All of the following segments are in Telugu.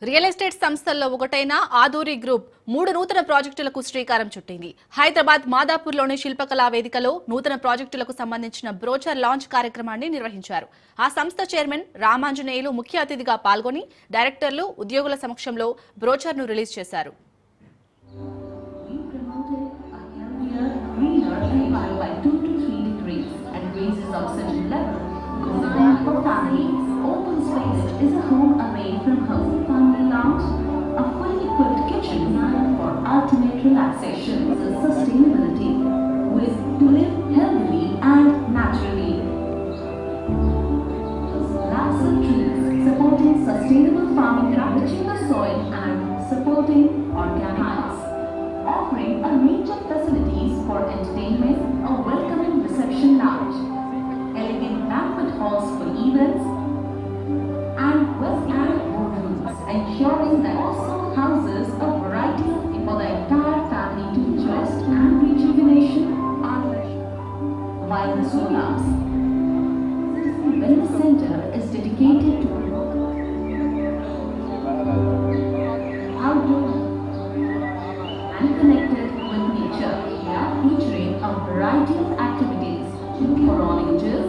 రియల్ ఎస్టేట్ సంస్థల్లో ఒకటైన ఆదూరి గ్రూప్ 3 నూతన ప్రాజెక్టులకు శ్రీకారం చుట్టింది. హైదరాబాద్ మాదాపూర్లోని శిల్పకళా వేదికలో నూతన ప్రాజెక్టులకు సంబంధించిన బ్రోచర్ లాంచ్ కార్యక్రమాన్ని నిర్వహించారు. ఆ సంస్థ చైర్మన్ రామాంజనేయులు ముఖ్య అతిథిగా పాల్గొని డైరెక్టర్లు, ఉద్యోగుల సమక్షంలో బ్రోచర్ను రిలీజ్ చేశారు. For families, open space is a home away from home. Family lounge, a fully equipped kitchen designed for ultimate relaxation and sustainability, with to live healthily and naturally. Lots of trees supporting sustainable farming, enriching the soil and supporting organics, offering a range of facilities for entertainment, a welcoming reception lounge, elegant banquet halls for events, and West-End boardrooms, ensuring that also houses a variety for the entire family to rest and rejuvenation. While the Solars Wellness Center is dedicated to outdoor and connected with nature, featuring a variety of activities for all ages.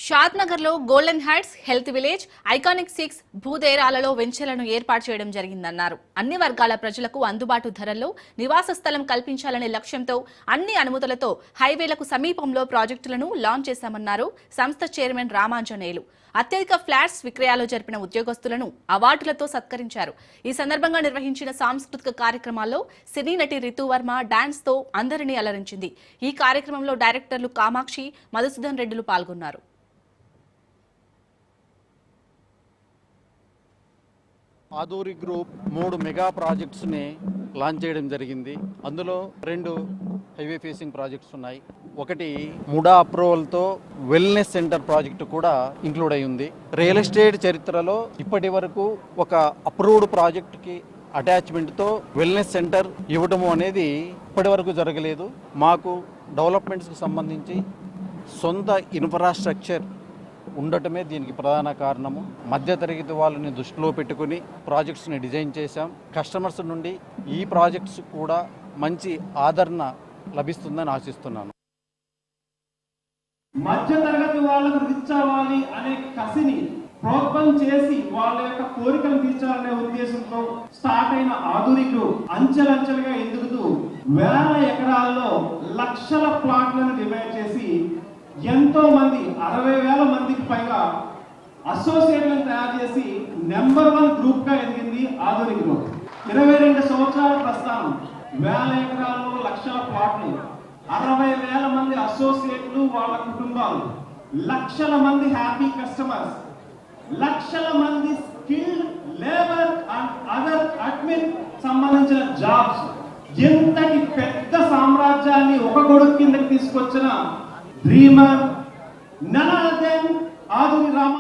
షాద్నగర్లో golden heights, health village, iconic 6 భూదేరాలలో వెంచర్లను ఏర్పాటు చేయడం జరిగిందన్నారు. అన్ని వర్గాల ప్రజలకు అందుబాటు ధరల్లో నివాస స్థలం కల్పించాలనే లక్ష్యంతో అన్ని అనుమతులతో హైవేలకు సమీపంలో ప్రాజెక్టులను లాంచ్ చేశామన్నారు సంస్థ చైర్మన్ రామాంజనేయులు. అత్యధిక ఫ్లాట్స్ విక్రయాలు జరిపిన ఉద్యోగస్తులను అవార్డులతో సత్కరించారు. ఈ సందర్భంగా నిర్వహించిన సాంస్కృతిక కార్యక్రమాల్లో సినీ నటి రితువర్మ డాన్స్తో అందరినీ అలరించింది. ఈ కార్యక్రమంలో డైరెక్టర్లు కామాక్షి, మధుసూదన్ రెడ్డిలు పాల్గొన్నారు. ఆదూరి గ్రూప్ 3 మెగా ప్రాజెక్ట్స్ని లాంచ్ చేయడం జరిగింది. అందులో 2 హైవే ఫేసింగ్ ప్రాజెక్ట్స్ ఉన్నాయి. ఒకటి ముడా అప్రూవల్తో వెల్నెస్ సెంటర్ ప్రాజెక్టు కూడా ఇంక్లూడ్ అయి ఉంది. రియల్ ఎస్టేట్ చరిత్రలో ఇప్పటి వరకు ఒక అప్రూవ్డ్ ప్రాజెక్టుకి అటాచ్మెంట్తో వెల్నెస్ సెంటర్ ఇవ్వడము అనేది ఇప్పటి వరకు జరగలేదు. మాకు డెవలప్మెంట్స్కి సంబంధించి సొంత ఇన్ఫ్రాస్ట్రక్చర్ ఉండటమే దీనికి ప్రధాన కారణము. మధ్యతరగతి వాళ్ళని దృష్టిలో పెట్టుకుని ప్రాజెక్ట్స్ని డిజైన్ చేశాం. కస్టమర్స్ నుండి ఈ ప్రాజెక్ట్స్ కూడా మంచి ఆదరణ లభిస్తుందని ఆశిస్తున్నాను. మధ్యతరగతి వాళ్ళకు రిచ్ అవ్వాలి అనే కసిని ప్రోత్సాహం చేసి వాళ్ళ యొక్క కోరికలు తీర్చాలనే ఉద్దేశంతో స్టార్ట్ అయిన ఆధునిక గ్రూప్ అంచెలంచెలుగా ఎదుగుతూ వేల ఎకరాల్లో లక్షల ప్లాట్లను డివైడ్ చేసి ఎంతో మంది 60,000 మందికి పైగా అసోసియేట్లను తయారు చేసి నెంబర్ 1 గ్రూప్ గా ఎదిగింది ఆధునిక గ్రూప్. 22 సంవత్సరాల ప్రస్థానం, వేల ఎకరాల్లో లక్షల ప్లాట్లు, 60,000 మంది అసోసియేట్లు, వాళ్ళ కుటుంబాలు, లక్షల మంది హ్యాపీ కస్టమర్స్, లక్షల మంది skilled labour and other admin సంబంధించిన జాబ్స్. ఎంతటి పెద్ద సామ్రాజ్యాన్ని ఒక గొడుగు కిందకి తీసుకొచ్చిన డ్రీమర్, none other than ఆధునిక రామ.